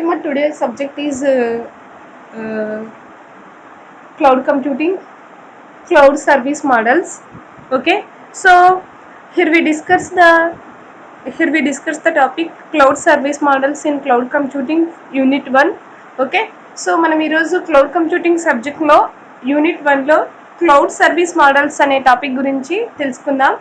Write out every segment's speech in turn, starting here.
Fatima. Today's subject is uh, cloud computing, cloud service models. Okay, so here we discuss the topic cloud service models in cloud computing unit 1. Okay, so మనం ఈరోజు cloud computing సబ్జెక్ట్లో unit 1లో cloud service models అనే topic గురించి తెలుసుకుందాం.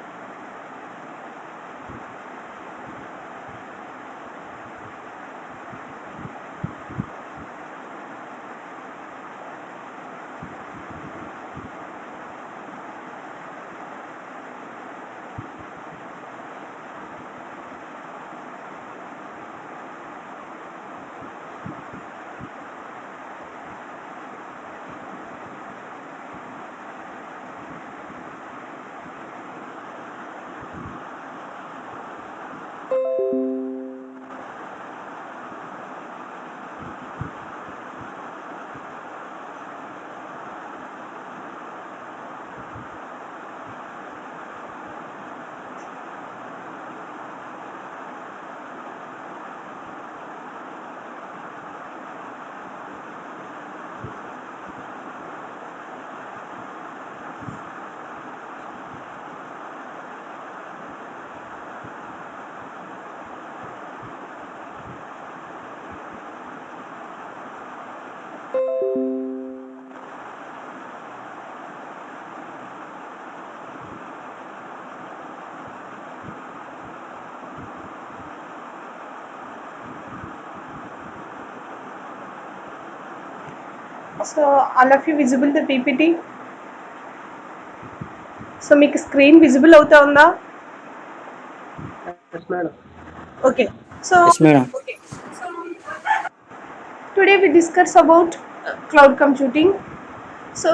So all of you visible the PPT. So మీకు screen visible అవుతా ఉందా? Okay, so today we discuss about cloud computing. So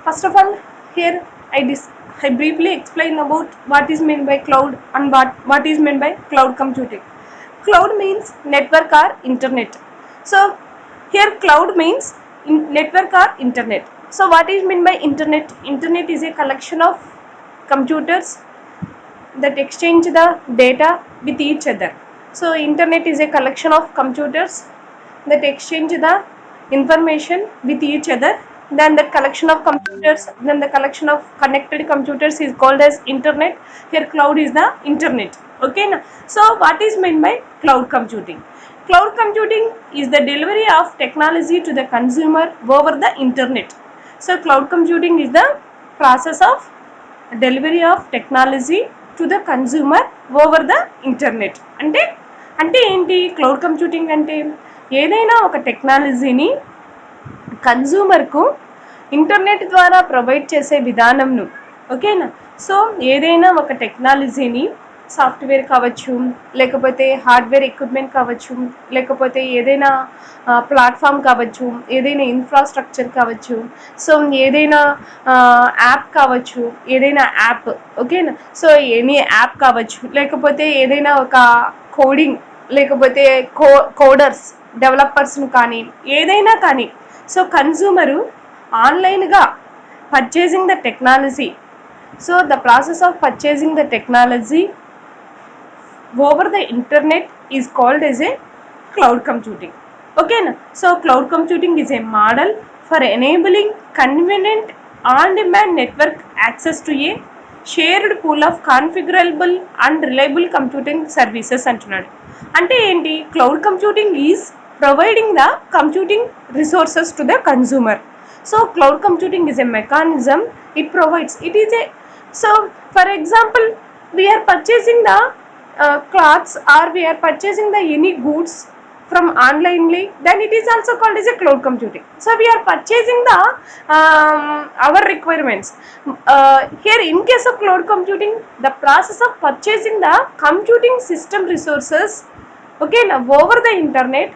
first of all, here I briefly explain about what is meant by cloud and what is meant by cloud computing. Cloud means network or internet. So here cloud means network or internet. So what is meant by internet? Internet is a collection of computers that exchange the data with each other. So internet is a collection of computers that exchange the information with each other. Then the collection of computers, then the collection of connected computers is called as internet. Here cloud is the internet. Okay na? So what is meant by cloud computing? Cloud computing is the delivery of technology to the consumer over the internet. So cloud computing is the process of delivery of technology to the consumer over the internet. అంటే ఏంటి cloud computing అంటే? ఏదైనా ఒక టెక్నాలజీని కన్జ్యూమర్కు internet ద్వారా provide చేసే విధానంను. ఓకేనా? So ఏదైనా ఒక టెక్నాలజీని, సాఫ్ట్వేర్ కావచ్చు, లేకపోతే హార్డ్వేర్ ఎక్విప్మెంట్ కావచ్చు, లేకపోతే ఏదైనా ప్లాట్ఫామ్ కావచ్చు, ఏదైనా ఇన్ఫ్రాస్ట్రక్చర్ కావచ్చు, సో ఏదైనా యాప్ కావచ్చు, ఏదైనా యాప్. ఓకేనా? సో ఎనీ యాప్ కావచ్చు, లేకపోతే ఏదైనా ఒక కోడింగ్, లేకపోతే కోడర్స్, డెవలపర్స్ను కానీ, ఏదైనా కానీ. సో కన్జ్యూమరు ఆన్లైన్గా purchasing the technology. So the process of purchasing the technology over the internet is called as a cloud computing. Okay na? So cloud computing is a model for enabling convenient on-demand network access to a shared pool of configurable and reliable computing services అంటున్నాడు. అంటే ఏంటి? Cloud computing is providing the computing resources to the consumer. So cloud computing is a mechanism it provides. It is a, so for example, we are purchasing the clothes, or we are purchasing the any goods from onlinely, then it is also called as a cloud computing. So we are purchasing the our requirements. Here in case of cloud computing, the process of purchasing the computing system resources, okay, now over the internet,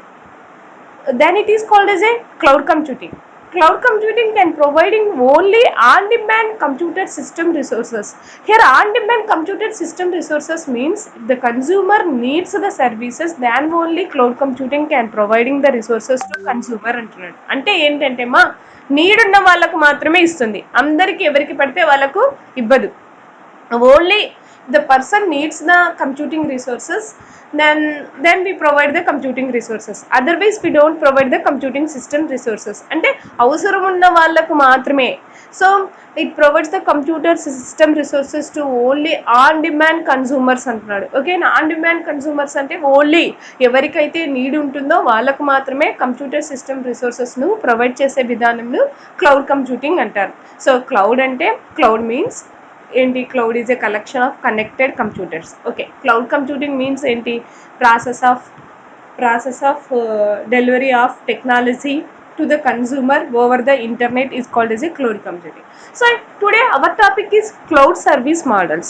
then it is called as a cloud computing. Cloud computing can providing only on-demand computer system resources. Here on-demand computer system resources means the consumer needs the services, then only cloud computing can providing the resources to consumer అంటున్నాడు. అంటే ఏంటంటే మా need ఉన్న వాళ్ళకు మాత్రమే ఇస్తుంది, అందరికి ఎవరికి పడితే వాళ్ళకు ఇవ్వదు. Only the person needs the computing resources, then we provide the computing resources, otherwise we don't provide the computing system resources. అంటే అవసరం ఉన్న వాళ్ళకు మాత్రమే. So it provides the computer system resources to only on demand consumers అంటున్నాడు. Okay, on demand consumers అంటే only ఎవరికైతే need ఉంటుందో వాళ్ళకు మాత్రమే కంప్యూటర్ సిస్టమ్ రిసోర్సెస్ను ప్రొవైడ్ చేసే విధానంను క్లౌడ్ కంప్యూటింగ్ అంటారు. సో క్లౌడ్ అంటే, క్లౌడ్ మీన్స్ ఏంటి, cloud is a collection of connected computers. Okay, cloud computing means ఏంటి, process of delivery of technology to the consumer over the internet is called as a cloud computing. So today our topic is cloud service models.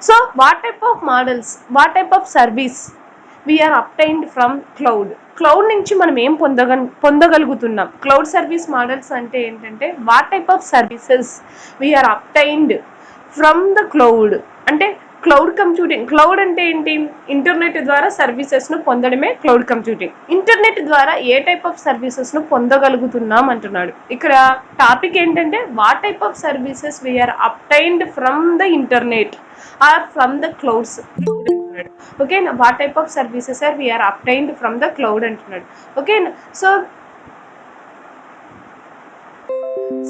So what type of models, what type of service we are obtained from cloud, cloud నుంచి మనం ఏం పొందగలుగుతున్నాం. Cloud service models అంటే ఏంటంటే what type of services we are obtained from the cloud. అంటే cloud computing, cloud అంటే ఏంటి, internet ద్వారా సర్వీసెస్ను పొందడమే క్లౌడ్ కంప్యూటింగ్. ఇంటర్నెట్ ద్వారా ఏ టైప్ ఆఫ్ సర్వీసెస్ను పొందగలుగుతున్నాం అంటున్నాడు. ఇక్కడ టాపిక్ ఏంటంటే what type of services we are obtained from the internet or from the clouds అంటున్నాడు. ఓకేనా, what type of services are we are obtained from the cloud అంటున్నాడు. ఓకేనా,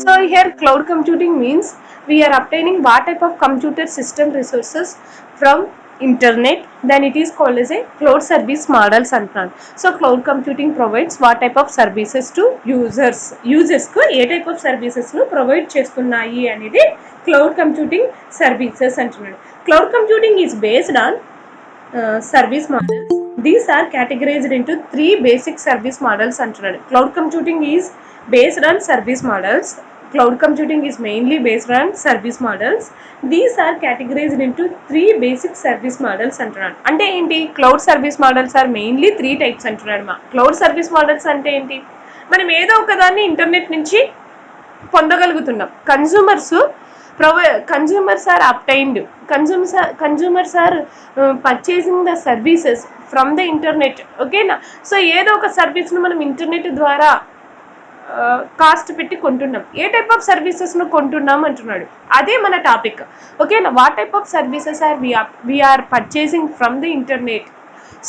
so here cloud computing means we are obtaining what type of computer system resources from internet, then it is called as a cloud service models అంటున్నాను. So cloud computing provides what type of services to యూజర్స్కు ఏ type of సర్వీసెస్ను provide చేస్తున్నాయి అనేది cloud computing services అంటున్నాడు. Cloud computing is based on service models. These are categorized into 3 basic service models అంటున్నాడు. Cloud computing ఈజ్ based on service models. Cloud computing is mainly based on service models. These are categorized into 3 basic service models అంటున్నాడు. అంటే ఏంటి, cloud service models are mainly 3 types అంటున్నాడు. Cloud service models అంటే ఏంటి, మనం ఏదో ఒకదాన్ని ఇంటర్నెట్ నుంచి పొందగలుగుతున్నాం. Consumers are obtained, consumers are purchasing the services from the internet. ఓకేనా, సో ఏదో ఒక సర్వీస్ను మనం ఇంటర్నెట్ ద్వారా కాస్ట్ పెట్టి కొంటున్నాం. ఏ టైప్ ఆఫ్ సర్వీసెస్ను కొంటున్నాం అంటున్నాడు, అదే మన టాపిక్. ఓకేనా, what type of services are we are purchasing from the internet,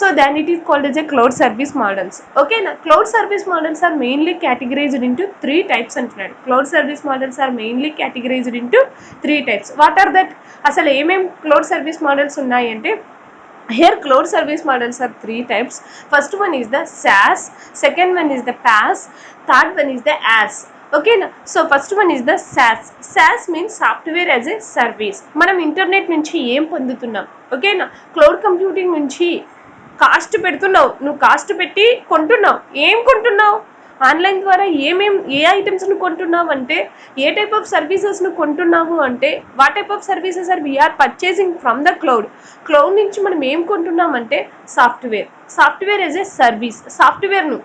so then it is called as a cloud service models. ఓకేనా, cloud service models are mainly categorized into 3 types అంటున్నాడు. Cloud service models are mainly categorized into 3 types. What are that, అసలు ఏమేం cloud service models ఉన్నాయి అంటే, here cloud service models are 3 types. First one is the SaaS, second one is the PaaS, third one is the IaaS. Okay na, so first one is the SaaS means software as a service. మనం internet నుంచి ఏం పొందుతున్నాం, ఓకేనా, cloud computing నుంచి cost పెడుతున్నావు, నువ్వు cost పెట్టి కొంటున్నావు. ఏం కొంటున్నావు, online ద్వారా ఏ ఐటమ్స్ను కొంటున్నావు అంటే, ఏ టైప్ ఆఫ్ సర్వీసెస్ను కొంటున్నావు అంటే, what type of services are we are purchasing from the cloud నుంచి మనం ఏం కొంటున్నామంటే సాఫ్ట్వేర్ యాజ్ ఎ సర్వీస్. సాఫ్ట్వేర్ను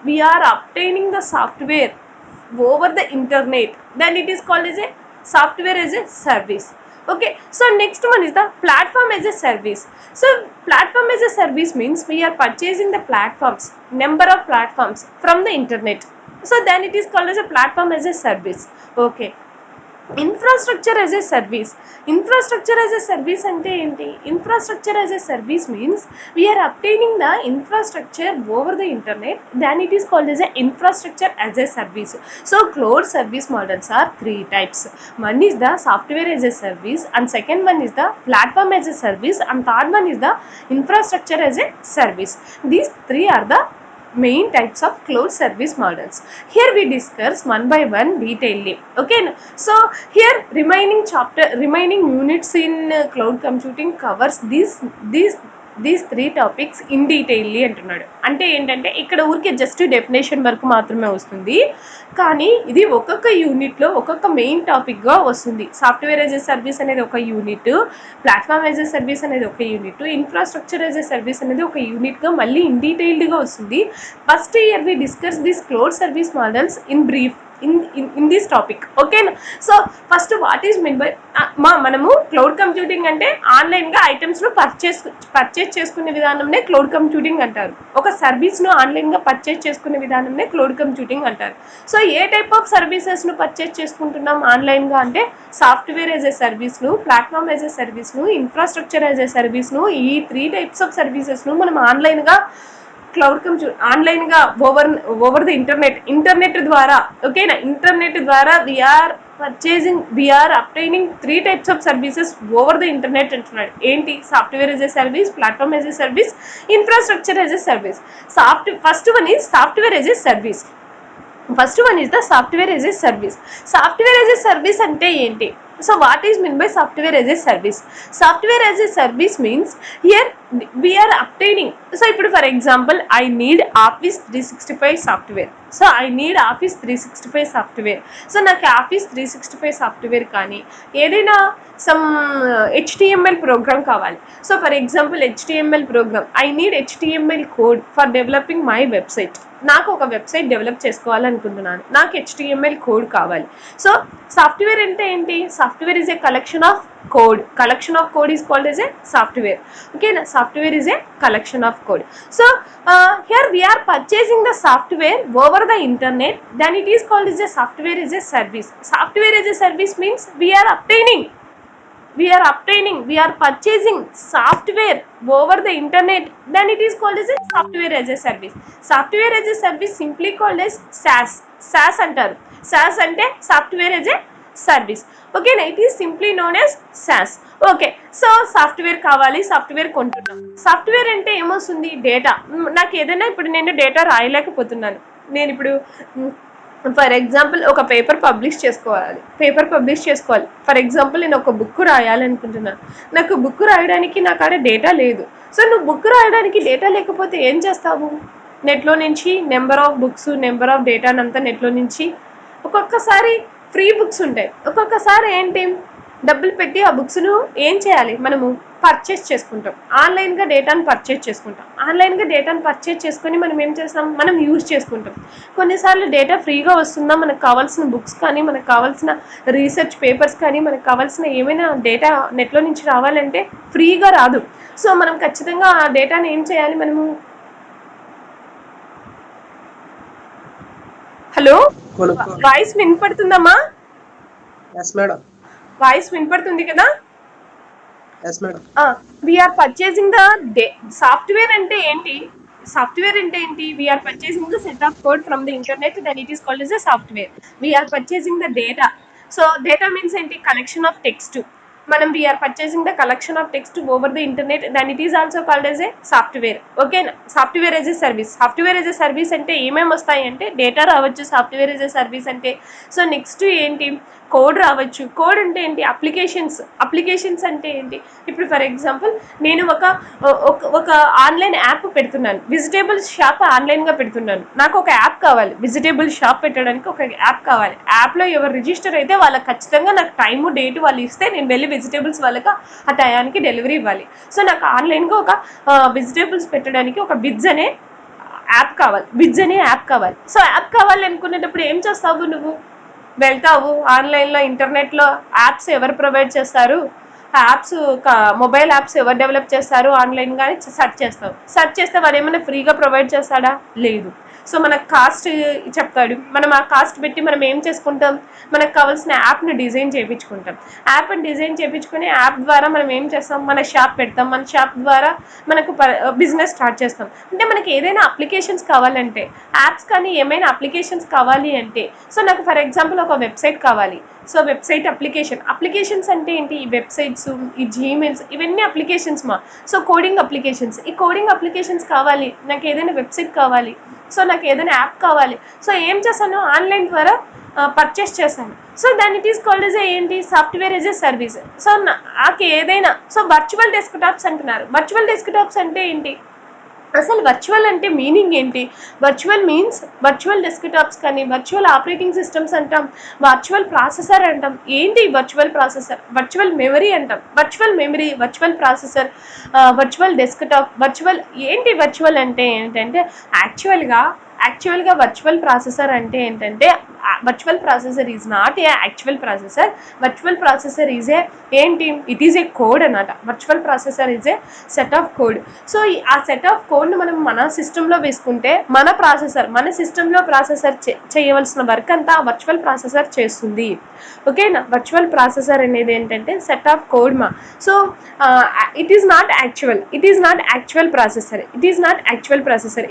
we are obtaining the software over the internet, then it is called as a software as a service. Okay, so next one is the platform as a service. So platform as a service means we are purchasing the number of platforms from the internet, so then it is called as a platform as a service. Okay, infrastructure as a service అంటే ఏంటి, infrastructure as a service means we are obtaining the infrastructure over the internet, then it is called as a infrastructure as a service. So cloud service models are 3 types. One is the software as a service, and second one is the platform as a service, and third one is the infrastructure as a service. These 3 are the main types of cloud service models. Here we discuss one by one detailedly. Okay, so here remaining units in cloud computing covers these 3 topics in detailly అంటున్నాడు. అంటే ఏంటంటే ఇక్కడ ఊరికే just definition వరకు మాత్రమే వస్తుంది, కానీ ఇది ఒక్కొక్క యూనిట్లో ఒక్కొక్క మెయిన్ టాపిక్గా వస్తుంది. సాఫ్ట్వేర్ యాజ్ ఎ సర్వీస్ అనేది ఒక unit, platform as a service అనేది ఒక unit, infrastructure as a service అనేది ఒక యూనిట్గా మళ్ళీ ఇన్ డీటెయిల్డ్గా వస్తుంది. First year we discuss this cloud service models in brief. In this topic. ఓకేనా? So first what is mean by మనము క్లౌడ్ కంప్యూటింగ్ అంటే ఆన్లైన్గా ఐటమ్స్ను పర్చేస్ చేసుకునే విధానంనే క్లౌడ్ కంప్యూటింగ్ అంటారు. ఒక సర్వీస్ను ఆన్లైన్గా పర్చేస్ చేసుకునే విధానంనే క్లౌడ్ కంప్యూటింగ్ అంటారు. సో ఏ టైప్ ఆఫ్ సర్వీసెస్ను పర్చేస్ చేసుకుంటున్నాం ఆన్లైన్గా అంటే సాఫ్ట్వేర్ యాజ్ ఎ సర్వీస్ను, ప్లాట్ఫామ్ యాజ్ ఎ సర్వీస్ను, ఇన్ఫ్రాస్ట్రక్చర్ యాజ్ ఎ సర్వీస్ను, ఈ 3 టైప్స్ ఆఫ్ సర్వీసెస్ను మనం ఆన్లైన్గా క్లౌడ్ ఆన్లైన్గా ఓవర్ ది ఇంటర్నెట్ ద్వారా, ఓకేనా, ఇంటర్నెట్ ద్వారా we are obtaining 3 types of services over the internet అంటున్నాడు. ఏంటి? Software as a service, platform as a service, infrastructure as a service. First one is software as a service. Software as a service. Software as a service అంటే ఏంటి? So what is meant by software as a service? Software as a service means here we are obtaining. So ఇప్పుడు for example I need Office 365 software. So I need Office 365 software. So నాకు Office 365 సాఫ్ట్వేర్ కానీ ఏదైనా some HTML program కావాలి. So for example HTML program, I need HTML code for developing my website. నాకు ఒక website develop చేసుకోవాలనుకుంటున్నాను, నాకు HTML code కావాలి. సో సాఫ్ట్వేర్ అంటే ఏంటి? Software is a collection of code. Collection of code is called as a software. Okay, software is a collection of code. So here we are purchasing the software over the internet, then it is called as a software as a service. Software as a service means we are purchasing software over the internet, then it is called as a software as a service. Software as a service simply called as SaaS antaru. SaaS ante software as a service. ఓకేనా? It is simply known as SaaS. Okay, so software కావాలి, software కొంటున్నాం. Software అంటే ఏమొస్తుంది? Data. నాకు ఏదైనా ఇప్పుడు నేను data రాయలేకపోతున్నాను, నేను ఇప్పుడు ఫర్ ఎగ్జాంపుల్ ఒక పేపర్ పబ్లిష్ చేసుకోవాలి. ఫర్ ఎగ్జాంపుల్ నేను ఒక బుక్ రాయాలనుకుంటున్నాను, నాకు బుక్ రాయడానికి నా కాడ డేటా లేదు. సో నువ్వు బుక్ రాయడానికి డేటా లేకపోతే ఏం చేస్తావు? నెట్లో నుంచి number of books, number of డేటానంతా నెట్లో నుంచి, ఒక్కొక్కసారి ఫ్రీ బుక్స్ ఉంటాయి, ఒక్కొక్కసారి ఏంటి డబ్బులు పెట్టి ఆ బుక్స్ను ఏం చేయాలి, మనము పర్చేస్ చేసుకుంటాం. ఆన్లైన్గా డేటాను పర్చేస్ చేసుకొని మనం ఏం చేస్తాం, మనం యూజ్ చేసుకుంటాం. కొన్నిసార్లు డేటా ఫ్రీగా వస్తుందా, మనకు కావాల్సిన బుక్స్ కానీ, మనకు కావాల్సిన రీసెర్చ్ పేపర్స్ కానీ, మనకు కావాల్సిన ఏమైనా డేటా నెట్లో నుంచి రావాలంటే ఫ్రీగా రాదు. సో మనం ఖచ్చితంగా ఆ డేటాను ఏం చేయాలి, మనము హలో వాయిస్ వినపడుతుందమ్మా? yes madam, వాయిస్ వినపడుతుంది కదా? yes madam. We are purchasing the software అంటే ఏంటి? We are purchasing the set of code from the internet, then it is called as a software. We are purchasing the data. So data means ఏంటి? Collection of text. మనం we are purchasing the collection of text over the internet, then it is also called as a software. Okay, software as a service అంటే ఏమేమి వస్తాయి అంటే data రావచ్చు software as a service అంటే. So next ఏంటి, code రావచ్చు. Code అంటే ఏంటి? అప్లికేషన్స్ అంటే ఏంటి? ఇప్పుడు ఫర్ ఎగ్జాంపుల్ నేను ఒక ఆన్లైన్ యాప్ పెడుతున్నాను, వెజిటేబుల్స్ షాప్ ఆన్లైన్గా పెడుతున్నాను, నాకు ఒక యాప్ కావాలి, వెజిటేబుల్ షాప్ పెట్టడానికి ఒక యాప్ కావాలి. యాప్లో ఎవరు రిజిస్టర్ అయితే వాళ్ళకి ఖచ్చితంగా నాకు టైము డేట్ వాళ్ళు ఇస్తే నేను వెళ్ళి వెజిటేబుల్స్ వాళ్ళకి ఆ టయానికి డెలివరీ ఇవ్వాలి. సో నాకు ఆన్లైన్గా ఒక వెజిటేబుల్స్ పెట్టడానికి ఒక బిజ్ అనే యాప్ కావాలి. సో యాప్ కావాలి అనుకునేటప్పుడు ఏం చేస్తావు? నువ్వు వెళ్తావు ఆన్లైన్లో, ఇంటర్నెట్లో యాప్స్ ఎవరు ప్రొవైడ్ చేస్తారు, యాప్స్ మొబైల్ యాప్స్ ఎవరు డెవలప్ చేస్తారు ఆన్లైన్గా సెర్చ్ చేస్తే వాడు ఏమైనా ఫ్రీగా ప్రొవైడ్ చేస్తాడా? లేదు. సో మనకు కాస్ట్ చెప్తాడు, మనం ఆ కాస్ట్ పెట్టి మనం ఏం చేసుకుంటాం, మనకు కావాల్సిన యాప్ని డిజైన్ చేయించుకొని యాప్ ద్వారా మనం ఏం చేస్తాం, మన షాప్ పెడతాం, మన షాప్ ద్వారా మనకు బిజినెస్ స్టార్ట్ చేస్తాం. అంటే మనకి ఏదైనా అప్లికేషన్స్ కావాలంటే, యాప్స్ కానీ ఏమైనా అప్లికేషన్స్ కావాలి అంటే, సో నాకు ఫర్ ఎగ్జాంపుల్ ఒక వెబ్సైట్ కావాలి. సో వెబ్సైట్ అప్లికేషన్స్ అంటే ఏంటి? ఈ వెబ్సైట్స్, ఈ జీమెయిల్స్, ఇవన్నీ అప్లికేషన్స్ సో కోడింగ్ అప్లికేషన్స్ కావాలి, నాకు ఏదైనా వెబ్సైట్ కావాలి, సో నాకు ఏదైనా యాప్ కావాలి. సో ఏం చేశాను, ఆన్లైన్ ద్వారా పర్చేస్ చేశాను. సో దాని ఇట్ ఈస్ కాల్డ్ ఎస్ ఏంటి, software as a service. So నాకు ఏదైనా, సో వర్చువల్ డెస్క్టాప్స్ అంటున్నారు. వర్చువల్ డెస్క్టాప్స్ అంటే ఏంటి? అసలు వర్చువల్ అంటే మీనింగ్ ఏంటి? వర్చువల్ మీన్స్ వర్చువల్ డెస్క్టాప్స్ కానీ, వర్చువల్ ఆపరేటింగ్ సిస్టమ్స్ అంటాం, వర్చువల్ ప్రాసెసర్ అంటాం. ఏంటి వర్చువల్ ప్రాసెసర్? వర్చువల్ మెమరీ అంటాం. Virtual processor, virtual desktop, virtual ఏంటి? వర్చువల్ అంటే ఏంటంటే యాక్చువల్గా యాక్చువల్గా వర్చువల్ ప్రాసెసర్ అంటే ఏంటంటే virtual processor is not a actual processor. Virtual processor is a ఏంటి, ఇట్ ఈజ్ ఏ కోడ్ అన్నమాట. Virtual processor is a set of code. So ఆ సెట్ ఆఫ్ కోడ్ని మనం మన సిస్టంలో వేసుకుంటే మన సిస్టంలో ప్రాసెసర్ చేయవలసిన వర్క్ అంతా ఆ వర్చువల్ ప్రాసెసర్ చేస్తుంది. ఓకేనా. వర్చువల్ ప్రాసెసర్ అనేది ఏంటంటే సెట్ ఆఫ్ కోడ్ మా. So it is not actual processor.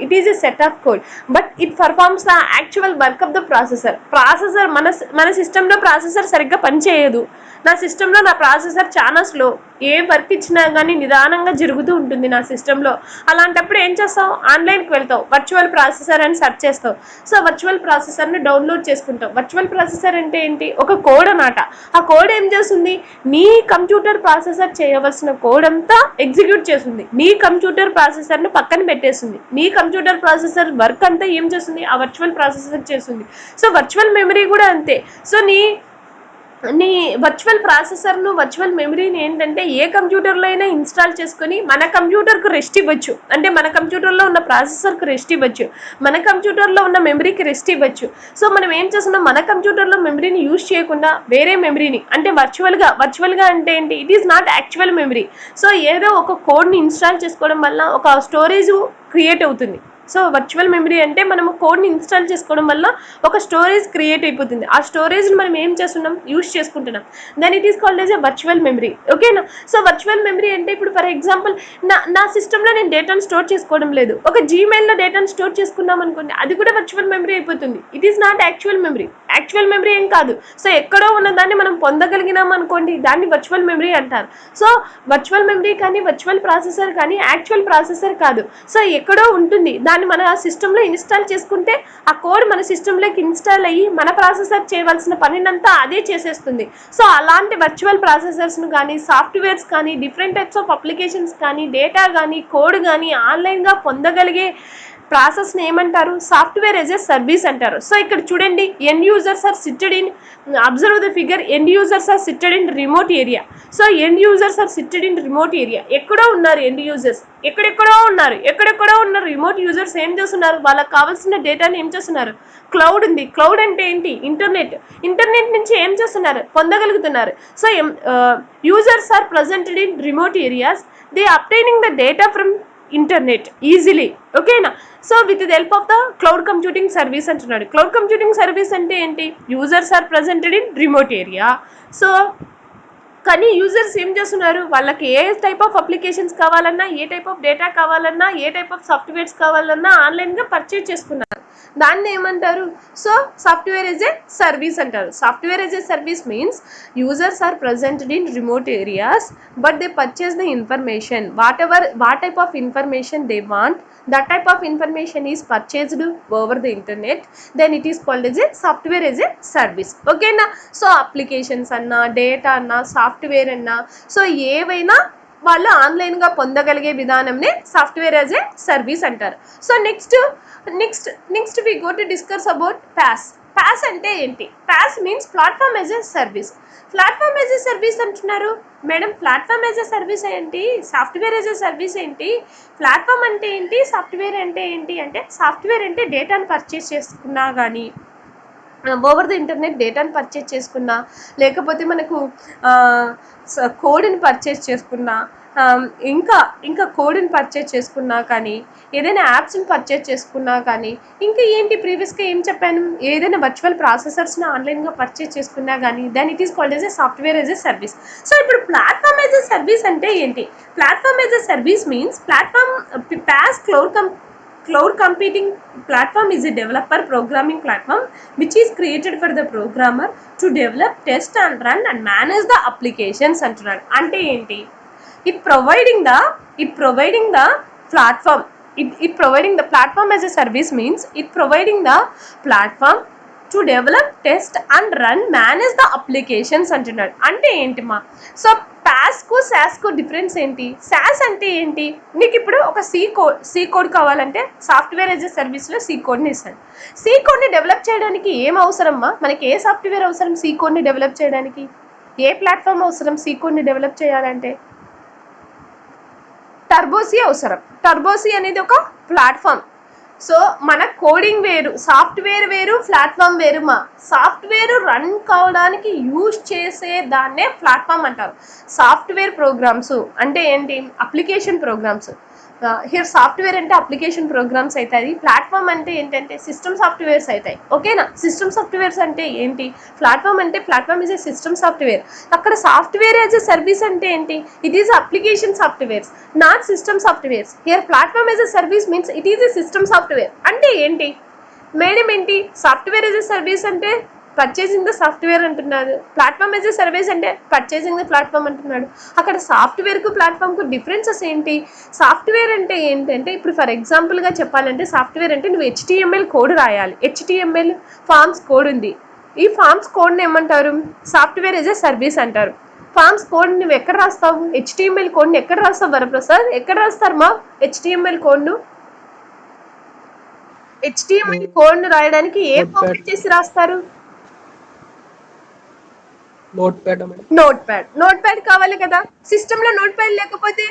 It is a set of code, but it performs the actual work of the processor. మన సిస్టంలో ప్రాసెసర్ సరిగ్గా పనిచేయదు. నా సిస్టంలో నా ప్రాసెసర్ చాలా స్లో. ఏ వర్క్ ఇచ్చినా కానీ నిదానంగా జరుగుతూ ఉంటుంది నా సిస్టంలో. అలాంటప్పుడు ఏం చేస్తావు, ఆన్లైన్కి వెళ్తావు, వర్చువల్ ప్రాసెసర్ అని సెర్చ్ చేస్తావు. సో వర్చువల్ ప్రాసెసర్ని డౌన్లోడ్ చేసుకుంటావు. వర్చువల్ ప్రాసెసర్ అంటే ఏంటి, ఒక కోడ్ అన్నమాట. ఆ కోడ్ ఏం చేస్తుంది, నీ కంప్యూటర్ ప్రాసెసర్ చేయవలసిన కోడ్ అంతా ఎగ్జిక్యూట్ చేస్తుంది. నీ కంప్యూటర్ ప్రాసెసర్ని పక్కన పెట్టేస్తుంది. నీ కంప్యూటర్ ప్రాసెసర్ వర్క్ అంతా ఏం చేస్తుంది, ఆ వర్చువల్ ప్రాసెసర్ చేస్తుంది. సో వర్చువల్ మెమరీ కూడా అంతే. సో నీ వర్చువల్ ప్రాసెసర్ను, వర్చువల్ మెమరీని ఏంటంటే ఏ కంప్యూటర్లో అయినా ఇన్స్టాల్ చేసుకొని మన కంప్యూటర్కు రెస్ట్ ఇవ్వచ్చు. అంటే మన కంప్యూటర్లో ఉన్న ప్రాసెసర్కి రెస్ట్ ఇవ్వచ్చు, మన కంప్యూటర్లో ఉన్న మెమరీకి రెస్ట్ ఇవ్వచ్చు. సో మనం ఏం చేస్తున్నాం, మన కంప్యూటర్లో మెమరీని యూజ్ చేయకుండా వేరే మెమరీని, అంటే వర్చువల్గా అంటే ఏంటి, it is not actual memory. So ఏదో ఒక కోడ్ని ఇన్స్టాల్ చేసుకోవడం వల్ల ఒక స్టోరేజ్ క్రియేట్ అవుతుంది. సో వర్చువల్ మెమరీ అంటే మనము కోడ్ని ఇన్స్టాల్ చేసుకోవడం వల్ల ఒక స్టోరేజ్ క్రియేట్ అయిపోతుంది. ఆ స్టోరేజ్ని మనం ఏం చేస్తున్నాం, యూజ్ చేసుకుంటున్నాం. Then it is called as a virtual memory. ఓకేనా. సో వర్చువల్ మెమరీ అంటే ఇప్పుడు ఫర్ ఎగ్జాంపుల్ నా సిస్టంలో నేను డేటాను స్టోర్ చేసుకోవడం లేదు, ఒక జీమెయిల్లో డేటాను స్టోర్ చేసుకున్నాం అనుకోండి, అది కూడా వర్చువల్ మెమరీ అయిపోతుంది. It is not actual memory. Actual memory ఏం కాదు. సో ఎక్కడో ఉన్న దాన్ని మనం పొందగలిగినాం అనుకోండి, దాన్ని వర్చువల్ మెమరీ అంటారు. సో వర్చువల్ మెమరీ కానీ వర్చువల్ ప్రాసెసర్ కానీ యాక్చువల్ ప్రాసెసర్ కాదు. సో ఎక్కడో ఉంటుంది, దాన్ని మన సిస్టంలో ఇన్స్టాల్ చేసుకుంటే ఆ కోడ్ మన సిస్టంలోకి ఇన్స్టాల్ అయ్యి మన ప్రాసెసర్ చేయవలసిన పనినంతా అదే చేసేస్తుంది. సో అలాంటి వర్చువల్ ప్రాసెసర్స్ను కానీ, సాఫ్ట్వేర్స్ కానీ, డిఫరెంట్ టైప్స్ ఆఫ్ అప్లికేషన్స్ కానీ, డేటా కానీ, కోడ్ కానీ ఆన్లైన్గా పొందగలిగే ప్రాసెస్ని ఏమంటారు, సాఫ్ట్వేర్ యాజ్ ఎ సర్వీస్ అంటారు. సో ఇక్కడ చూడండి, end users are sitted in, observe the figure, end users are sitted in remote area. So end users are sitted in remote area. ఎక్కడో ఉన్నారు ఎండ్ యూజర్స్, ఎక్కడెక్కడో ఉన్న రిమోట్ యూజర్స్ ఏం చేస్తున్నారు, వాళ్ళకి కావాల్సిన డేటాని ఏం చేస్తున్నారు, క్లౌడ్ ఉంది. క్లౌడ్ అంటే ఏంటి, ఇంటర్నెట్ నుంచి ఏం చేస్తున్నారు, పొందగలుగుతున్నారు. So users are presented in remote areas, they obtaining the data from internet easily. ఓకేనా. So with the help of the cloud computing service అంటున్నాడు. క్లౌడ్ కంప్యూటింగ్ సర్వీస్ అంటే ఏంటి, users are presented in remote area. So కానీ users ఏం చేస్తున్నారు, వాళ్ళకి ఏ type of applications కావాలన్నా, ఏ type of data కావాలన్నా, ఏ టైప్ ఆఫ్ సాఫ్ట్వేర్స్ కావాలన్నా ఆన్లైన్గా పర్చేజ్ చేసుకున్నారు. దాన్ని ఏమంటారు, so software as a service అంటారు. Software as a service means users are presented in remote areas but they purchase the information, what type of information they want, that type of information is purchased over the internet, then it is called as a software as a service. Okay na. So applications anna, data anna, software anna, so ఏవైనా వాళ్ళు ఆన్లైన్గా పొందగలిగే విధానంనే software as a service అంటారు. So next we go to discuss about PaaS. PaaS అంటే ఏంటి, PaaS means platform as a service. Platform as a service అంటున్నారు madam, platform as a service ఏంటి, సాఫ్ట్వేర్ యాజ్ ఏ సర్వీస్ ఏంటి, platform అంటే ఏంటి, software అంటే ఏంటి అంటే, సాఫ్ట్వేర్ అంటే డేటాను పర్చేస్ చేసుకున్నా కానీ, ఓవర్ ద ఇంటర్నెట్ డేటాను పర్చేస్ చేసుకున్నా, లేకపోతే మనకు కోడ్ని పర్చేస్ చేసుకున్నా, ఇంకా కోడ్ని పర్చేస్ చేసుకున్నా కానీ, ఏదైనా యాప్స్ని పర్చేస్ చేసుకున్నా కానీ, ఇంకా ఏంటి ప్రీవియస్గా ఏం చెప్పాను, ఏదైనా వర్చువల్ ప్రాసెసర్స్ని ఆన్లైన్గా పర్చేస్ చేసుకున్నా కానీ, then it is called as a software as a service. So ఇప్పుడు ప్లాట్ఫామ్ యాజ్ ఎ సర్వీస్ అంటే ఏంటి, platform as a service means platform PaaS cloud computing platform is a developer programming platform which is created for the programmer to develop, test and run and manage the applications అంటున్నాడు. అంటే ఏంటి, it providing the platform, it providing the platform as a service means it providing the platform to develop, test and run, manage the applications అంటున్నాడు. అంటే ఏంటి మా, so PaaSకు SaaSకు difference ఏంటి, SaaS అంటే ఏంటి, నీకు ఇప్పుడు ఒక సి కోడ్ కావాలంటే సాఫ్ట్వేర్ యాజ్ ఎ సర్వీస్లో సి కోడ్ని ఇస్తాడు. సి కోడ్ని డెవలప్ చేయడానికి ఏం అవసరమ్మా, మనకి ఏ సాఫ్ట్వేర్ అవసరం సి కోడ్ని డెవలప్ చేయడానికి, ఏ ప్లాట్ఫామ్ అవసరం సి కోడ్ని డెవలప్ చేయాలంటే, టర్బోసి అవసరం. టర్బోసి అనేది ఒక ప్లాట్ఫామ్. సో మన కోడింగ్ వేరు, సాఫ్ట్వేర్ వేరు, ప్లాట్ఫామ్ వేరు. మా సాఫ్ట్వేర్ రన్ కావడానికి యూజ్ చేసే దాన్నే ప్లాట్ఫామ్ అంటారు. సాఫ్ట్వేర్ ప్రోగ్రామ్స్ అంటే ఏంటి? Application programmes. హియర్ సాఫ్ట్వేర్ అంటే అప్లికేషన్ ప్రోగ్రామ్స్ అవుతాయి. ప్లాట్ఫామ్ అంటే ఏంటంటే సిస్టమ్ సాఫ్ట్వేర్స్ అవుతాయి. ఓకేనా? సిస్టమ్ సాఫ్ట్వేర్స్ అంటే ఏంటి? ప్లాట్ఫామ్ అంటే platform is a system software. అక్కడ సాఫ్ట్వేర్ యాజ్ ఎ సర్వీస్ అంటే ఏంటి? It is application softwares, not system softwares. Here platform as a service means it is a system software. అంటే ఏంటి మేడం? ఏంటి software as a service అంటే purchasing the software అంటున్నాడు, platform as a service అంటే purchasing the platform అంటున్నాడు. అక్కడ సాఫ్ట్వేర్కు ప్లాట్ఫామ్కు differences ఏంటి? Software అంటే ఏంటంటే ఇప్పుడు ఫర్ ఎగ్జాంపుల్గా చెప్పాలంటే సాఫ్ట్వేర్ అంటే నువ్వు HTML కోడ్ రాయాలి. HTML ఫార్మ్స్ కోడ్ ఉంది. ఈ ఫార్మ్స్ కోడ్ని ఏమంటారు? సాఫ్ట్వేర్ యాజ్ ఎ సర్వీస్ అంటారు. ఫార్మ్స్ కోడ్ నువ్వు ఎక్కడ రాస్తావు? HTML కోడ్ని ఎక్కడ రాస్తావు వరప్రసాద్? ఎక్కడ రాస్తారు మా HTML కోడ్ను? HTML కోడ్ను రాయడానికి ఏ ఫార్మాట్ చేసి రాస్తారు? Note pad madam. Note pad కావాలి కదా. సిస్టమ్ లో నోట్ ప్యాడ్ లేకపోతే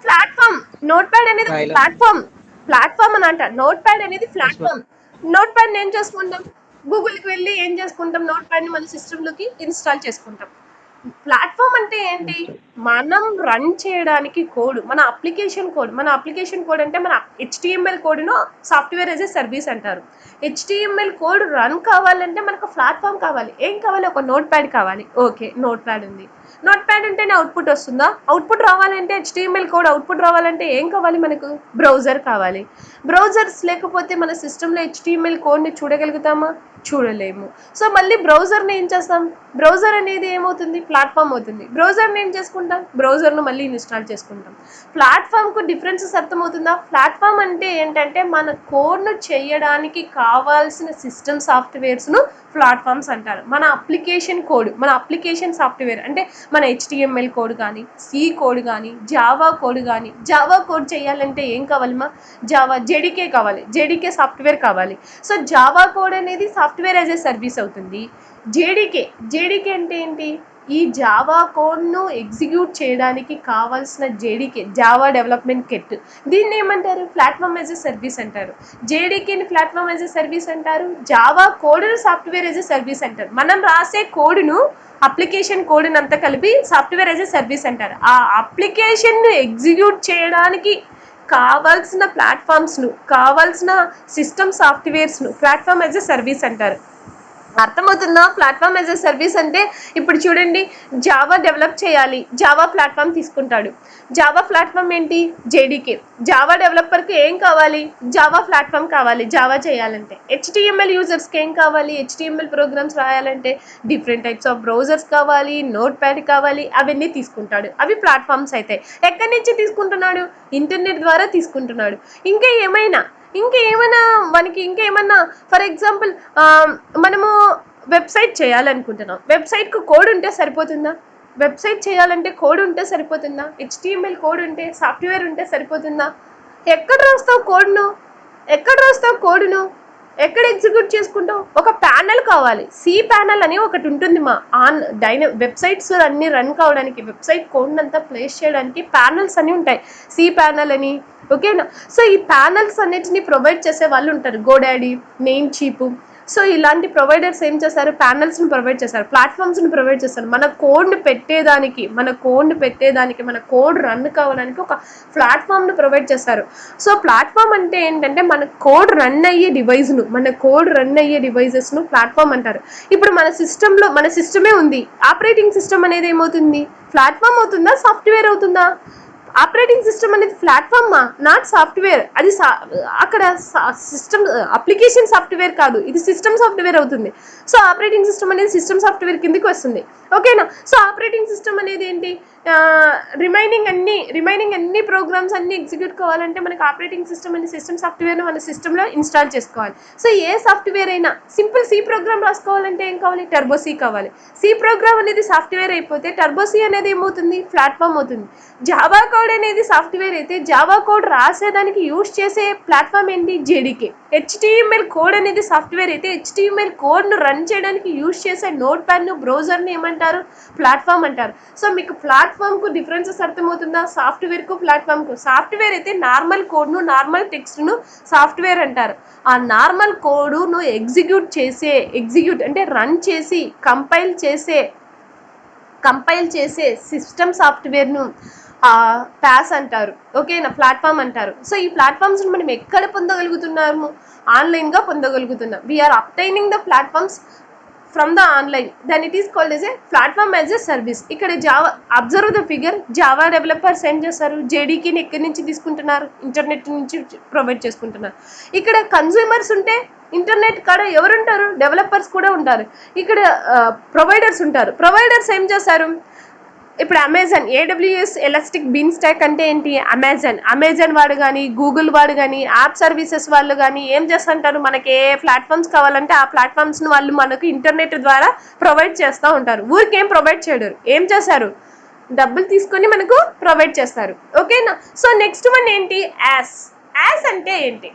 ప్లాట్ఫామ్. నోట్ ప్యాడ్ అనేది ప్లాట్ఫామ్ అని అంట. నోట్ ప్యాడ్ అనేది ప్లాట్ఫామ్. నోట్ ప్యాడ్ ఏం చేసుకుంటాం? గూగుల్కి వెళ్ళి ఏం చేసుకుంటాం? నోట్ ప్యాడ్ని మన సిస్టంలోకి ఇన్స్టాల్ చేసుకుంటాం. ప్లాట్ఫామ్ అంటే ఏంటి? మనం రన్ చేయడానికి కోడ్, మన అప్లికేషన్ కోడ్ అంటే మన HTML కోడ్ను సాఫ్ట్వేర్ యాజ్ ఎ సర్వీస్ అంటారు. HTML కోడ్ రన్ కావాలంటే మనకు ప్లాట్ఫామ్ కావాలి. ఏం కావాలి? ఒక నోట్ ప్యాడ్ కావాలి. ఓకే, నోట్ ప్యాడ్ ఉంది. నోట్ ప్యాడ్ ఉంటేనే అవుట్పుట్ వస్తుందా? అవుట్పుట్ రావాలంటే HTML కోడ్ అవుట్పుట్ రావాలంటే ఏం కావాలి? మనకు బ్రౌజర్ కావాలి. బ్రౌజర్స్ లేకపోతే మన సిస్టంలో HTML కోడ్ని చూడగలుగుతామా? చూడలేము. సో మళ్ళీ బ్రౌజర్ని ఏం చేస్తాం? బ్రౌజర్ అనేది ఏమవుతుంది? ప్లాట్ఫామ్ అవుతుంది. బ్రౌజర్ని ఏం చేసుకుంటాం? బ్రౌజర్ను మళ్ళీ ఇన్స్టాల్ చేసుకుంటాం. ప్లాట్ఫామ్కు డిఫరెన్సెస్ అర్థమవుతుందా? ప్లాట్ఫామ్ అంటే ఏంటంటే మన కోడ్ను చేయడానికి కావాల్సిన సిస్టమ్ సాఫ్ట్వేర్స్ను ప్లాట్ఫామ్స్ అంటారు. మన అప్లికేషన్ కోడ్, మన అప్లికేషన్ సాఫ్ట్వేర్ అంటే మన HTML కోడ్ కానీ, C కోడ్ కానీ, జావా కోడ్ చేయాలంటే ఏం కావాలమ్మా? JDK కావాలి. JDK సాఫ్ట్వేర్ కావాలి. సో జావా కోడ్ అనేది సాఫ్ట్వేర్ యాజ్ ఎ సర్వీస్ అవుతుంది. JDK అంటే ఏంటి? ఈ జావా కోడ్ను ఎగ్జిక్యూట్ చేయడానికి కావాల్సిన JDK, జావా డెవలప్మెంట్ కిట్, దీన్ని ఏమంటారు? ప్లాట్ఫామ్ యాజ్ ఎ సర్వీస్ అంటారు. JDKని ప్లాట్ఫామ్ యాజ్ ఎ సర్వీస్ అంటారు. జావా కోడ్ను సాఫ్ట్వేర్ యాజ్ ఎ సర్వీస్ అంటారు. మనం రాసే కోడ్ను, అప్లికేషన్ కోడ్ని అంతా కలిపి సాఫ్ట్వేర్ యాజ్ ఎ సర్వీస్ అంటారు. ఆ అప్లికేషన్ను ఎగ్జిక్యూట్ చేయడానికి కావాల్సిన ప్లాట్ఫామ్స్ను, కావాల్సిన సిస్టమ్ సాఫ్ట్వేర్స్ను ప్లాట్ఫామ్ యాజ్ ఎ సర్వీస్ అంటారు. అర్థమవుతుందా? ప్లాట్ఫామ్ యాజ్ ఎ సర్వీస్ అంటే ఇప్పుడు చూడండి, జావా డెవలప్ చేయాలి, జావా ప్లాట్ఫామ్ తీసుకుంటాడు. జావా ప్లాట్ఫామ్ ఏంటి? JDK. జావా డెవలపర్కి ఏం కావాలి? జావా ప్లాట్ఫామ్ కావాలి జావా చేయాలంటే. HTML యూజర్స్కి ఏం కావాలి? HTML ప్రోగ్రామ్స్ రాయాలంటే డిఫరెంట్ టైప్స్ ఆఫ్ బ్రౌజర్స్ కావాలి, నోట్ ప్యాడ్ కావాలి, అవన్నీ తీసుకుంటాడు. అవి ప్లాట్ఫామ్స్ అయితే ఎక్కడి నుంచి తీసుకుంటున్నాడు? ఇంటర్నెట్ ద్వారా తీసుకుంటున్నాడు. ఇంకేమన్నా ఫర్ ఎగ్జాంపుల్ మనము వెబ్సైట్ చేయాలనుకుంటున్నాం. వెబ్సైట్కు కోడ్ ఉంటే సరిపోతుందా? వెబ్సైట్ చేయాలంటే కోడ్ ఉంటే సరిపోతుందా? HTML కోడ్ ఉంటే, సాఫ్ట్వేర్ ఉంటే సరిపోతుందా? ఎక్కడ రాస్తావు కోడ్ను? ఎక్కడ ఎగ్జిక్యూట్ చేసుకుంటావు? ఒక ప్యానల్ కావాలి. C ప్యానల్ అని ఒకటి ఉంటుంది మా వెబ్సైట్స్ అన్ని రన్ కావడానికి, వెబ్సైట్ కోడ్ అంతా ప్లేస్ చేయడానికి ప్యానల్స్ అని ఉంటాయి. C ప్యానల్ అని. ఓకేనా? సో ఈ ప్యానల్స్ అన్నిటిని ప్రొవైడ్ చేసే వాళ్ళు ఉంటారు. GoDaddy, name cheap. సో ఇలాంటి ప్రొవైడర్స్ ఏం చేస్తారు? ప్యానల్స్ని ప్రొవైడ్ చేస్తారు, ప్లాట్ఫామ్స్ని ప్రొవైడ్ చేస్తారు. మన కోడ్ని పెట్టేదానికి, మన కోడ్ రన్ కావడానికి ఒక ప్లాట్ఫామ్ని ప్రొవైడ్ చేస్తారు. సో ప్లాట్ఫామ్ అంటే ఏంటంటే మన కోడ్ రన్ అయ్యే డివైజెస్ను ప్లాట్ఫామ్ అంటారు. ఇప్పుడు మన సిస్టమే ఉంది. ఆపరేటింగ్ సిస్టమ్ అనేది ఏమవుతుంది? ప్లాట్ఫామ్ అవుతుందా? సాఫ్ట్వేర్ అవుతుందా? ఆపరేటింగ్ సిస్టమ్ అనేది ప్లాట్ఫామా, నాట్ సాఫ్ట్వేర్. అది అక్కడ సిస్టమ్ అప్లికేషన్ సాఫ్ట్వేర్ కాదు, ఇది సిస్టమ్ సాఫ్ట్వేర్ అవుతుంది. సో ఆపరేటింగ్ సిస్టమ్ అనేది సిస్టమ్ సాఫ్ట్వేర్ కిందకి వస్తుంది. ఓకేనా? సో ఆపరేటింగ్ సిస్టమ్ అనేది ఏంటి? రిమైనింగ్ అన్ని ప్రోగ్రామ్స్ అన్ని ఎగ్జిక్యూట్ కావాలంటే మనకి ఆపరేటింగ్ సిస్టమ్ అనే సిస్టమ్ సాఫ్ట్వేర్ను మన సిస్టంలో ఇన్స్టాల్ చేసుకోవాలి. సో ఏ సాఫ్ట్వేర్ అయినా సింపుల్ C ప్రోగ్రామ్ రాసుకోవాలంటే ఏం కావాలి? టర్బో C కావాలి. C ప్రోగ్రామ్ అనేది సాఫ్ట్వేర్ అయిపోతే టర్బో C అనేది ఏమవుతుంది? ప్లాట్ఫామ్ అవుతుంది. జావా కోడ్ కోడ్ అనేది సాఫ్ట్వేర్ అయితే జావా కోడ్ రాసేదానికి యూజ్ చేసే ప్లాట్ఫామ్ ఏంటి? జేడీకే. హెచ్టిఎంఎల్ కోడ్ అనేది సాఫ్ట్వేర్ అయితే హెచ్టిఎంఎల్ కోడ్ను రన్ చేయడానికి యూజ్ చేసే నోట్ ప్యాడ్ను బ్రౌజర్ని ఏమంటారు? ప్లాట్ఫామ్ అంటారు. సో మీకు ప్లాట్ఫామ్కు డిఫరెన్సెస్ అర్థమవుతుందా? సాఫ్ట్వేర్కు ప్లాట్ఫామ్కు. సాఫ్ట్వేర్ అయితే నార్మల్ కోడ్ను నార్మల్ టెక్స్ట్ను సాఫ్ట్వేర్ అంటారు. ఆ నార్మల్ కోడ్ను ఎగ్జిక్యూట్ అంటే రన్ చేసి కంపైల్ చేసే సిస్టమ్ సాఫ్ట్వేర్ను ప్యాస్ అంటారు. ఓకేనా? ప్లాట్ఫామ్ అంటారు. సో ఈ ప్లాట్ఫామ్స్ని మనం ఎక్కడ పొందగలుగుతున్నాము? ఆన్లైన్గా పొందగలుగుతున్నాం. We are obtaining the platforms from the online, then it is called as a platform as a service. ఇక్కడ Java, observe the figure, Java developers ఏం చేస్తారు? జేడీకేని ఎక్కడి నుంచి తీసుకుంటున్నారు? ఇంటర్నెట్ నుంచి ప్రొవైడ్ చేసుకుంటున్నారు. ఇక్కడ కన్జ్యూమర్స్ ఉంటే ఇంటర్నెట్ కాడ ఎవరుంటారు? డెవలపర్స్ కూడా ఉంటారు. ఇక్కడ ప్రొవైడర్స్ ఉంటారు. ప్రొవైడర్స్ ఏం చేస్తారు? ఇప్పుడు Amazon, AWS Elastic Beanstalk అంటే ఏంటి? అమెజాన్ వాడు కానీ, గూగుల్ వాడు కానీ, యాప్ సర్వీసెస్ వాళ్ళు కానీ ఏం చేస్తుంటారు? మనకి ఏ ప్లాట్ఫామ్స్ కావాలంటే ఆ ప్లాట్ఫామ్స్ని వాళ్ళు మనకు ఇంటర్నెట్ ద్వారా ప్రొవైడ్ చేస్తూ ఉంటారు. ఊరికేం ప్రొవైడ్ చేయరు. ఏం చేస్తారు? డబ్బులు తీసుకొని మనకు ప్రొవైడ్ చేస్తారు. ఓకేనా? సో నెక్స్ట్ వన్ ఏంటి? యాస్ అంటే ఏంటి?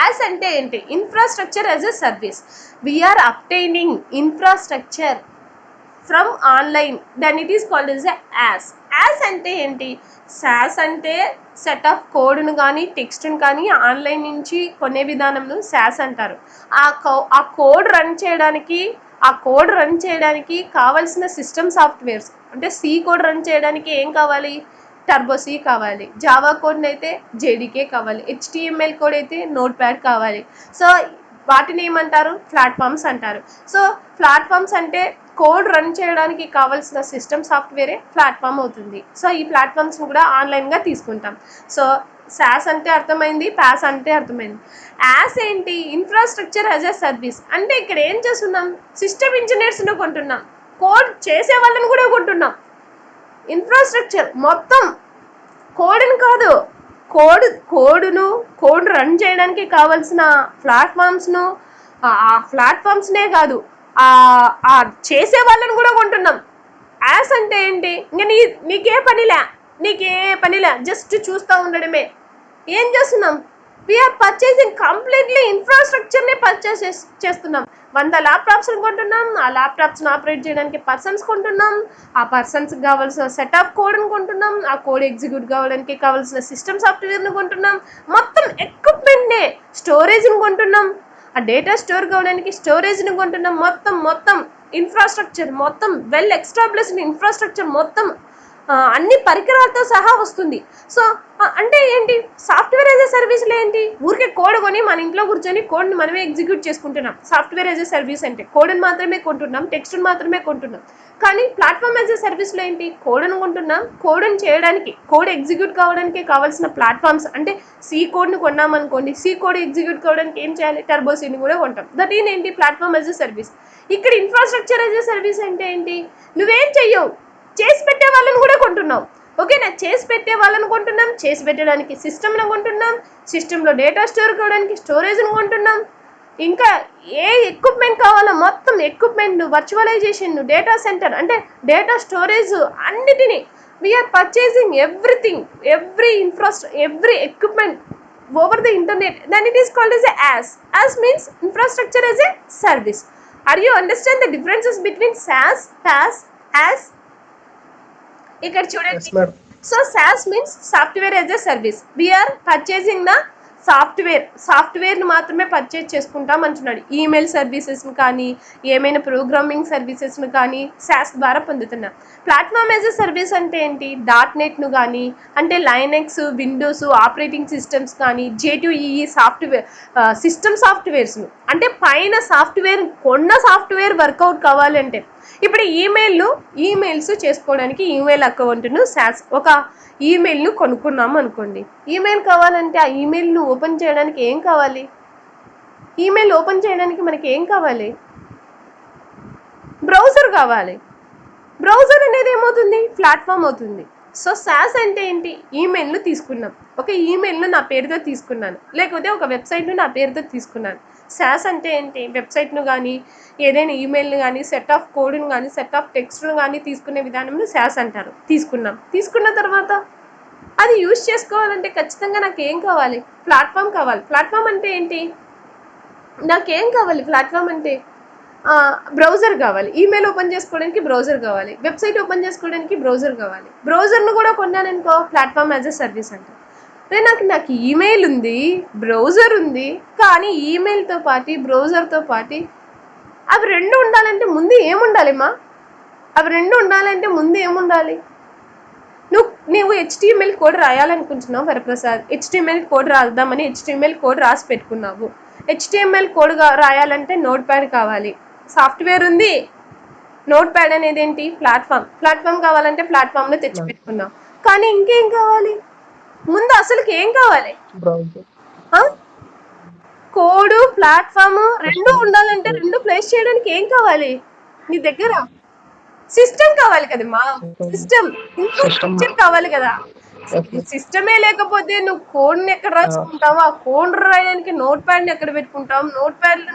యాస్ అంటే ఏంటి? Infrastructure as a service. We are obtaining infrastructure from online, then it is called IaaS అంటే ఏంటి? సాస్ అంటే సెట్ ఆఫ్ కోడ్ను కానీ టెక్స్ట్ను కానీ ఆన్లైన్ నుంచి కొనే విధానంలో సాస్ అంటారు. ఆ కోడ్ రన్ చేయడానికి కావాల్సిన సిస్టమ్ సాఫ్ట్వేర్స్ అంటే సి కోడ్ రన్ చేయడానికి ఏం కావాలి? టర్బో సి కావాలి. జావా కోడ్ అయితే జేడీకే కావాలి. హెచ్టిఎంఎల్ కోడ్ అయితే నోట్ ప్యాడ్ కావాలి. సో వాటిని ఏమంటారు? ప్లాట్ఫామ్స్ అంటారు. సో ప్లాట్ఫామ్స్ అంటే కోడ్ రన్ చేయడానికి కావాల్సిన సిస్టమ్ సాఫ్ట్వేరే ప్లాట్ఫామ్ అవుతుంది. సో ఈ ప్లాట్ఫామ్స్ని కూడా ఆన్లైన్గా తీసుకుంటాం. సో సాస్ అంటే అర్థమైంది, ప్యాస్ అంటే అర్థమైంది. యాస్ ఏంటి? Infrastructure as a service. అంటే ఇక్కడ ఏం చేస్తున్నాం? సిస్టమ్ ఇంజనీర్స్ను కొంటున్నాం, కోడ్ చేసే వాళ్ళని కూడా కొంటున్నాం. ఇన్ఫ్రాస్ట్రక్చర్ మొత్తం కోడ్ని కాదు, కోడ్ రన్ చేయడానికి కావాల్సిన ప్లాట్ఫామ్స్ను, ఆ ప్లాట్ఫామ్స్నే కాదు ఆ చేసే వాళ్ళని కూడా కొంటున్నాం. యాస్ అంటే ఏంటి? ఇంకా నీకే పనిలే జస్ట్ చూస్తూ ఉండడమే. ఏం చేస్తున్నాం? వీఆర్ పర్చేసింగ్ కంప్లీట్లీ ఇన్ఫ్రాస్ట్రక్చర్ని పర్చేస్ చేస్తున్నాం. 100 ల్యాప్టాప్స్ని కొంటున్నాం. ఆ ల్యాప్టాప్స్ని ఆపరేట్ చేయడానికి పర్సన్స్ కొంటున్నాం. ఆ పర్సన్స్కి కావాల్సిన సెట్ ఆఫ్ కోడ్ని కొంటున్నాం. ఆ కోడ్ ఎగ్జిక్యూట్ కావడానికి కావాల్సిన సిస్టమ్ సాఫ్ట్వేర్ని కొంటున్నాం. మొత్తం ఎక్విప్మెంట్నే, స్టోరేజ్ని కొంటున్నాం. ఆ డేటా స్టోర్ కావడానికి స్టోరేజ్ని కొంటున్నాం. మొత్తం ఇన్ఫ్రాస్ట్రక్చర్ మొత్తం వెల్ ఎస్టాబ్లిష్డ్ ఇన్ఫ్రాస్ట్రక్చర్ మొత్తం అన్ని పరికరాలతో సహా వస్తుంది. సో అంటే ఏంటి? సాఫ్ట్వేర్ యాజ్ ఎ సర్వీస్లో ఏంటి? ఊరికే కోడ్ కొని మన ఇంట్లో కూర్చొని కోడ్ని మనమే ఎగ్జిక్యూట్ చేసుకుంటున్నాం. సాఫ్ట్వేర్ యాజ్ ఎ సర్వీస్ అంటే కోడ్ని మాత్రమే కొంటున్నాం, టెక్స్ట్ని మాత్రమే కొంటున్నాం. కానీ ప్లాట్ఫామ్ యాజ్ ఎ సర్వీస్లో ఏంటి? కోడ్ని కొంటున్నాం, కోడ్ని చేయడానికి, కోడ్ ఎగ్జిక్యూట్ కావడానికి కావాల్సిన ప్లాట్ఫామ్స్ అంటే సి కోడ్ని కొన్నామనుకోండి, సి కోడ్ ఎగ్జిక్యూట్ కావడానికి ఏం చేయాలి? టర్బో సిని కూడా కొంటాం. దట్ ఏంటి? Platform as a service. ఇక్కడ ఇన్ఫ్రాస్ట్రక్చర్ యాజ్ ఎ సర్వీస్ అంటే ఏంటి? నువ్వేం చెయ్యవు, చేసి పెట్టే వాళ్ళని కూడా కొంటున్నావు. ఓకేనా? చేసి పెట్టే వాళ్ళని కొంటున్నాం, చేసి పెట్టడానికి సిస్టమ్ను కొంటున్నాం, సిస్టంలో డేటా స్టోర్ కావడానికి స్టోరేజ్ను కొంటున్నాం. ఇంకా ఏ ఎక్విప్మెంట్ కావాలో మొత్తం ఎక్విప్మెంట్, వర్చువలైజేషన్, డేటా సెంటర్ అంటే డేటా స్టోరేజ్ అన్నిటినీ we are purchasing everything, every equipment over the internet. Then it is called IaaS means infrastructure as a service. Are you understand the differences between SaaS, PaaS, IaaS? ఇక్కడ చూడండి. So SaaS means software as a service. We are purchasing the సాఫ్ట్వేర్ని మాత్రమే purchase చేసుకుంటాం అంటున్నాడు. Email సర్వీసెస్ని కానీ ఏమైనా programming సర్వీసెస్ను కానీ sauce ద్వారా పొందుతున్నాం. ప్లాట్ఫామ్ యాజ్ ఎ సర్వీస్ అంటే ఏంటి? .NETను కానీ అంటే లైనెక్స్, విండోస్ ఆపరేటింగ్ సిస్టమ్స్ కానీ J2EE సిస్టమ్ సాఫ్ట్వేర్స్ను అంటే పైన సాఫ్ట్వేర్ కొన్న సాఫ్ట్వేర్ వర్కౌట్ కావాలంటే ఇప్పుడు ఈమెయిల్స్ చేసుకోవడానికి ఈమెయిల్ అకౌంట్ను సాస్, ఒక ఈమెయిల్ను కొనుక్కున్నాము అనుకోండి. ఈమెయిల్ కావాలంటే ఆ ఈమెయిల్ను ఓపెన్ చేయడానికి ఏం కావాలి? ఈమెయిల్ ఓపెన్ చేయడానికి మనకి ఏం కావాలి? బ్రౌజర్ కావాలి. బ్రౌజర్ అనేది ఏమవుతుంది? ప్లాట్ఫామ్ అవుతుంది. సో సాస్ అంటే ఏంటి? ఈమెయిల్ను తీసుకున్నాం, ఒక ఈమెయిల్ను నా పేరుతో తీసుకున్నాను, లేకపోతే ఒక వెబ్సైట్ను నా పేరుతో తీసుకున్నాను. సాస్ అంటే ఏంటి? వెబ్సైట్ను కానీ ఏదైనా ఈమెయిల్ను కానీ సెట్ ఆఫ్ కోడ్ను కానీ సెట్ ఆఫ్ టెక్స్ట్ను కానీ తీసుకునే విధానంలో సాస్ అంటారు. తీసుకున్న తర్వాత అది యూజ్ చేసుకోవాలంటే ఖచ్చితంగా నాకు ఏం కావాలి? ప్లాట్ఫామ్ కావాలి. ప్లాట్ఫామ్ అంటే ఏంటి? నాకేం కావాలి ప్లాట్ఫామ్ అంటే? బ్రౌజర్ కావాలి. ఈమెయిల్ ఓపెన్ చేసుకోవడానికి బ్రౌజర్ కావాలి. వెబ్సైట్ ఓపెన్ చేసుకోవడానికి బ్రౌజర్ కావాలి. బ్రౌజర్ను కూడా కొన్నాననుకో ప్లాట్ఫామ్ యాజ్ ఎ సర్వీస్ అంట. అంటే నాకు ఈమెయిల్ ఉంది, బ్రౌజర్ ఉంది, కానీ ఈమెయిల్తో పాటు బ్రౌజర్తో పాటు అవి రెండు ఉండాలంటే ముందు ఏముండాలిమ్మా? అవి రెండు ఉండాలంటే ముందు ఏముండాలి? నువ్వు HTML కోడ్ రాయాలనుకుంటున్నావు వరప్రసాద్. HTML కోడ్ రాద్దామని HTML కోడ్ రాసి పెట్టుకున్నావు. HTML కోడ్ రాయాలంటే నోట్ ప్యాడ్ కావాలి. సాఫ్ట్వేర్ ఉంది. నోట్ ప్యాడ్ అనేది ఏంటి? ప్లాట్ఫామ్ కావాలంటే ప్లాట్ఫామ్లో తెచ్చి పెట్టుకున్నావు. కానీ ఇంకేం కావాలి? ముందు అసలుకి ఏం కావాలి? కోడు, ప్లాట్ఫామ్ రెండు ఉండాలంటే రెండు ప్లేస్ చేయడానికి ఏం కావాలి నీ దగ్గర? సిస్టమ్ కావాలి కదమ్మా. సిస్టమ్ కావాలి కదా. సిస్టమే లేకపోతే నువ్వు కోడ్ని ఎక్కడ రాసుకుంటావు? ఆ కోడ్ రాయడానికి నోట్ ప్యాడ్ని ఎక్కడ పెట్టుకుంటావు? నోట్ ప్యాడ్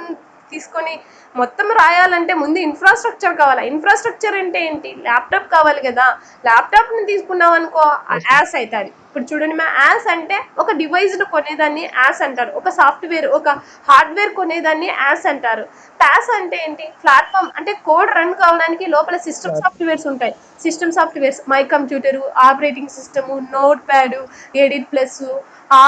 తీసుకొని మొత్తం రాయాలంటే ముందు ఇన్ఫ్రాస్ట్రక్చర్ కావాలి. ఇన్ఫ్రాస్ట్రక్చర్ అంటే ఏంటి? ల్యాప్టాప్ కావాలి కదా. ల్యాప్టాప్ని తీసుకున్నావు అనుకో యాస్ అవుతుంది. ఇప్పుడు చూడండి, మా యాస్ అంటే ఒక డివైస్ను కొనేదాన్ని యాస్ అంటారు. ఒక సాఫ్ట్వేర్, ఒక హార్డ్వేర్ కొనేదాన్ని యాస్ అంటారు. ప్యాస్ అంటే ఏంటి? ప్లాట్ఫామ్ అంటే కోడ్ రన్ కావడానికి లోపల సిస్టమ్ సాఫ్ట్వేర్స్ ఉంటాయి. System softwares my computer, operating system, note pad, edit plus,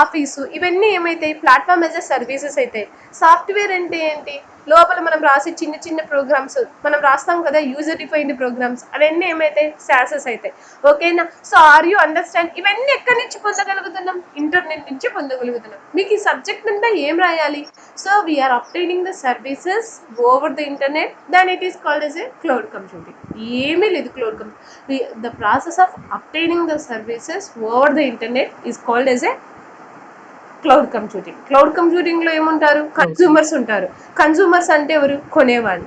office, ఇవన్నీ ఏమైతాయి? ప్లాట్ఫామ్ యాజ్ ఎ సర్వీసెస్ అవుతాయి. సాఫ్ట్వేర్ అంటే ఏంటి? లోపల మనం రాసే చిన్న చిన్న ప్రోగ్రామ్స్ మనం రాస్తాం కదా, యూజర్ డిఫైన్డ్ ప్రోగ్రామ్స్, అవన్నీ ఏమైతాయి? సాసెస్ అవుతాయి. ఓకేనా? So are you understand? ఇవన్నీ ఎక్కడి నుంచి పొందగలుగుతున్నాం? ఇంటర్నెట్ నుంచి పొందగలుగుతున్నాం. మీకు ఈ సబ్జెక్ట్ అంతా ఏం రాయాలి? So we are obtaining the services over the internet, then it is called as a cloud computing. ఏమీ లేదు cloud computing. The process of obtaining the services over the internet is called as a cloud computing. Cloud కంప్యూటింగ్లో ఏముంటారు? Consumers ఉంటారు. Consumers అంటే ఎవరు? కొనేవాళ్ళు.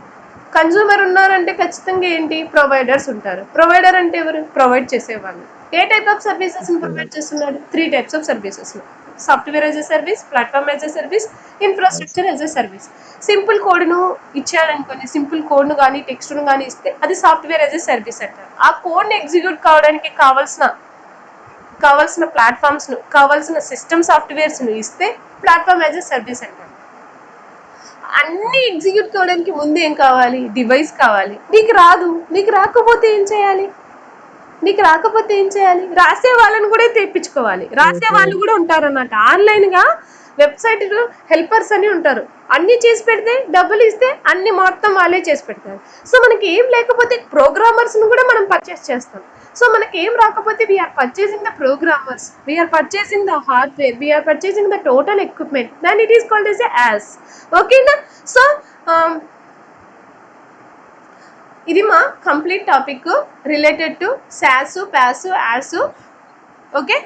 Consumer ఉన్నారంటే ఖచ్చితంగా ఏంటి? ప్రొవైడర్స్ ఉంటారు. ప్రొవైడర్ అంటే ఎవరు? ప్రొవైడ్ చేసేవాళ్ళు. ఏ టైప్ ఆఫ్ సర్వీసెస్ ప్రొవైడ్ చేస్తున్నాడు? 3 types of services. Software as a service, platform as a service, infrastructure as a service. Simple కోడ్ను ఇచ్చారనుకోండి, సింపుల్ కోడ్ను కానీ టెక్స్ట్ను కానీ ఇస్తే అది సాఫ్ట్వేర్ యాజ్ ఎ సర్వీస్ అంటారు. ఆ కోడ్ని ఎగ్జిక్యూట్ కావడానికి కావాల్సిన ప్లాట్ఫామ్స్ను, కావాల్సిన సిస్టమ్ సాఫ్ట్వేర్స్ను ఇస్తే ప్లాట్ఫామ్ యాజ్ ఎ సర్వీస్ అంటారు. అన్నీ ఎగ్జిక్యూట్ కావడానికి ముందు ఏం కావాలి? డివైస్ కావాలి. నీకు రాదు. నీకు రాకపోతే ఏం చేయాలి? రాసే వాళ్ళని కూడా తెప్పించుకోవాలి. రాసే వాళ్ళు కూడా ఉంటారన్నమాట. ఆన్లైన్గా వెబ్సైట్ హెల్పర్స్ అని ఉంటారు. అన్నీ చేసి పెడితే డబ్బులు ఇస్తే అన్ని మొత్తం వాళ్ళే చేసి పెడతారు. సో మనకి ఏం లేకపోతే ప్రోగ్రామర్స్ను కూడా మనం పర్చేస్ చేస్తాం. సో మనకి ఏం రాకపోతే we're purchasing the programmers, we're purchasing the hardware, we're purchasing the total equipment, then it is called as a IaaS. ఓకేనా? సో ఇది మా complete topic related to SaaS, PaaS, IaaS. Okay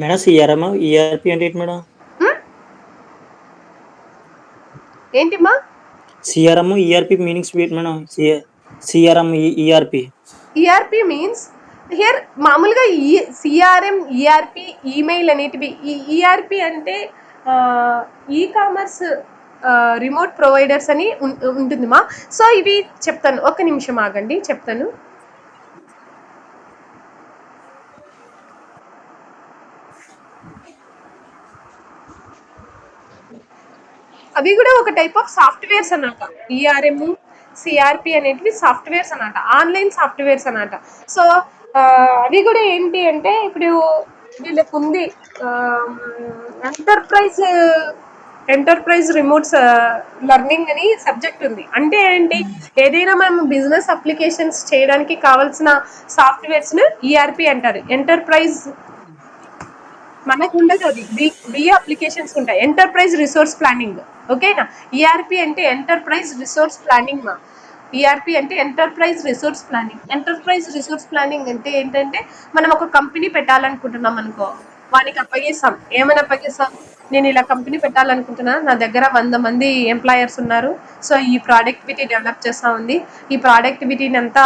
madam, CRM ERP అంటే ఏంటి madam? ఏంటిమ్మా? CRM ERP meanings madam. CRM ERP. ERP means here మామూలుగా CRM, ERP, email అనేటివి. ఈ ERP అంటే ఈ కామర్స్ రిమోట్ ప్రొవైడర్స్ అని ఉంటుందిమా. సో ఇవి చెప్తాను, ఒక నిమిషం ఆగండి, చెప్తాను. అవి కూడా ఒక టైప్ ఆఫ్ సాఫ్ట్వేర్స్ అన్నమాట. ఈఆర్ఎం, సిఆర్పి అనేటివి సాఫ్ట్వేర్స్ అన్నమాట, ఆన్లైన్ సాఫ్ట్వేర్స్ అన్నమాట. సో అవి కూడా ఏంటి అంటే, ఇప్పుడు వీళ్ళకు ఉంది ఎంటర్ప్రైజ్ రిమోట్స్ లెర్నింగ్ అని సబ్జెక్ట్ ఉంది. అంటే ఏంటి? ఏదైనా మనం బిజినెస్ అప్లికేషన్స్ చేయడానికి కావాల్సిన సాఫ్ట్వేర్స్ను ఈఆర్పి అంటారు. ఎంటర్ప్రైజ్ మనకు ఉండదు, అది బి అప్లికేషన్స్ ఉంటాయి. Enterprise resource planning. ఓకేనా? ఈఆర్పి అంటే ఎంటర్ప్రైజ్ రిసోర్స్ ప్లానింగ్ మా. ఈఆర్పి అంటే enterprise resource planning. Enterprise resource planning అంటే ఏంటంటే, మనం ఒక కంపెనీ పెట్టాలనుకుంటున్నాం అనుకో, వానికి అప్పగిస్తాం. ఏమని అప్పగిస్తాం? నేను ఇలా కంపెనీ పెట్టాలనుకుంటున్నాను, నా దగ్గర 100 మంది ఎంప్లాయర్స్ ఉన్నారు. సో ఈ ప్రొడక్టివిటీ డెవలప్ చేస్తూ ఉంది. ఈ ప్రొడక్టివిటీని అంతా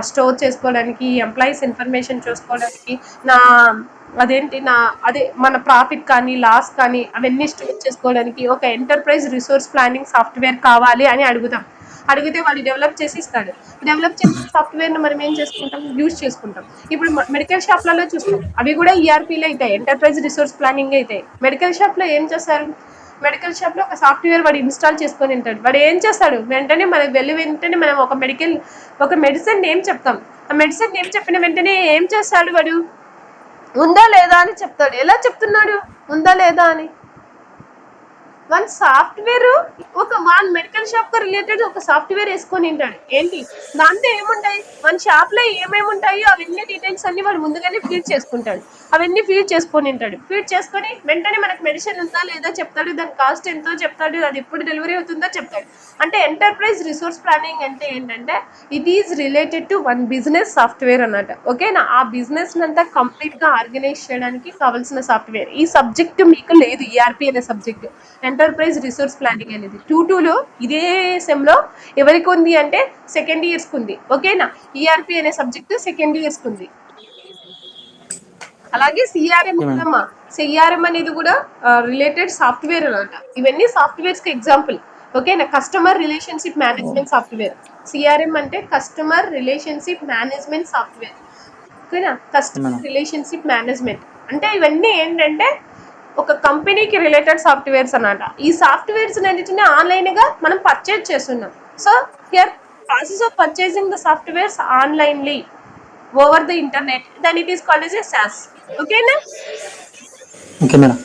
స్టోర్ చేసుకోవడానికి, ఎంప్లాయీస్ ఇన్ఫర్మేషన్ చూసుకోవడానికి, మన ప్రాఫిట్ కానీ లాస్ కానీ అవన్నీ స్టోర్ చేసుకోవడానికి ఒక ఎంటర్ప్రైజ్ రిసోర్స్ ప్లానింగ్ సాఫ్ట్వేర్ కావాలి అని అడుగుతాం. అడిగితే వాడు డెవలప్ చేసి ఇస్తాడు. డెవలప్ చేసిన సాఫ్ట్వేర్ని మనం ఏం చేసుకుంటాం, యూజ్ చేసుకుంటాం. ఇప్పుడు మెడికల్ షాప్లలో చూస్తాం, అవి కూడా ఈఆర్పీలు అవుతాయి, ఎంటర్ప్రైజ్ రిసోర్స్ ప్లానింగ్ అవుతాయి. మెడికల్ షాప్లో ఏం చేస్తారు, మెడికల్ షాప్లో ఒక సాఫ్ట్వేర్ వాడు ఇన్స్టాల్ చేసుకొని ఉంటాడు. వాడు ఏం చేస్తాడు, వెంటనే మనం ఒక మెడిసిన్ నేమ్ చెప్తాం. ఆ మెడిసిన్ నేమ్ చెప్పిన వెంటనే ఏం చేస్తాడు వాడు, ఉందా లేదా అని చెప్తాడు. ఎలా చెప్తున్నాడు ఉందా లేదా అని, one software one medical shop తో రిలేటెడ్ ఒక సాఫ్ట్వేర్ వేసుకొని ఉంటాడు. ఏంటి దాంతో ఏముంటాయి, మన షాప్ లో ఏమేమి ఉంటాయో అవన్నీ డీటెయిల్స్ అన్ని వాడు ముందుగానే ఫీడ్ చేసుకుంటాడు. అవన్నీ ఫీడ్ చేసుకొని ఉంటాడు. ఫీడ్ చేసుకొని వెంటనే మనకు మెడిసిన్ ఉందా లేదా చెప్తాడు, దాని కాస్ట్ ఎంతో చెప్తాడు, అది ఎప్పుడు డెలివరీ అవుతుందో చెప్తాడు. అంటే ఎంటర్ప్రైజ్ రిసోర్స్ ప్లానింగ్ అంటే ఏంటంటే it is related to one business software అన్నమాట. ఓకేనా, ఆ బిజినెస్ అంతా కంప్లీట్ గా ఆర్గనైజ్ చేయడానికి కావాల్సిన సాఫ్ట్వేర్. ఈ సబ్జెక్ట్ మీకు లేదు, ఈఆర్పి అనే సబ్జెక్ట్, ఎంటర్ప్రైజ్ రిసోర్స్ ప్లానింగ్ అనేది 2-2లో ఇదే సెమ్ లో ఎవరికి ఉంది అంటే సెకండ్ ఇయర్స్ కు ఉంది. ఓకేనా, ఈఆర్పి అనే సబ్జెక్ట్ సెకండ్ ఇయర్స్ కు ఉంది. అలాగే సిఆర్ఎం ఉందమ్మా, సిఆర్ఎం అనేది కూడా రిలేటెడ్ సాఫ్ట్వేర్ అనమాట. ఇవన్నీ సాఫ్ట్వేర్స్ కి ఎగ్జాంపుల్. ఓకేనా, customer relationship management software. CRM అంటే కస్టమర్ రిలేషన్షిప్ మేనేజ్మెంట్ సాఫ్ట్వేర్. ఓకేనా, కస్టమర్ రిలేషన్షిప్ మేనేజ్మెంట్ అంటే ఇవన్నీ ఏంటంటే ఒక కంపెనీకి రిలేటెడ్ సాఫ్ట్వేర్స్ అన్నమాట. ఈ సాఫ్ట్వేర్స్ అన్నిటిని ఆన్లైన్ గా మనం పర్చేజ్ చేస్తున్నాం. So here process of purchasing the softwares onlinely over the internet, then it is called as a SaaS. ఓకేనా? Okay madam.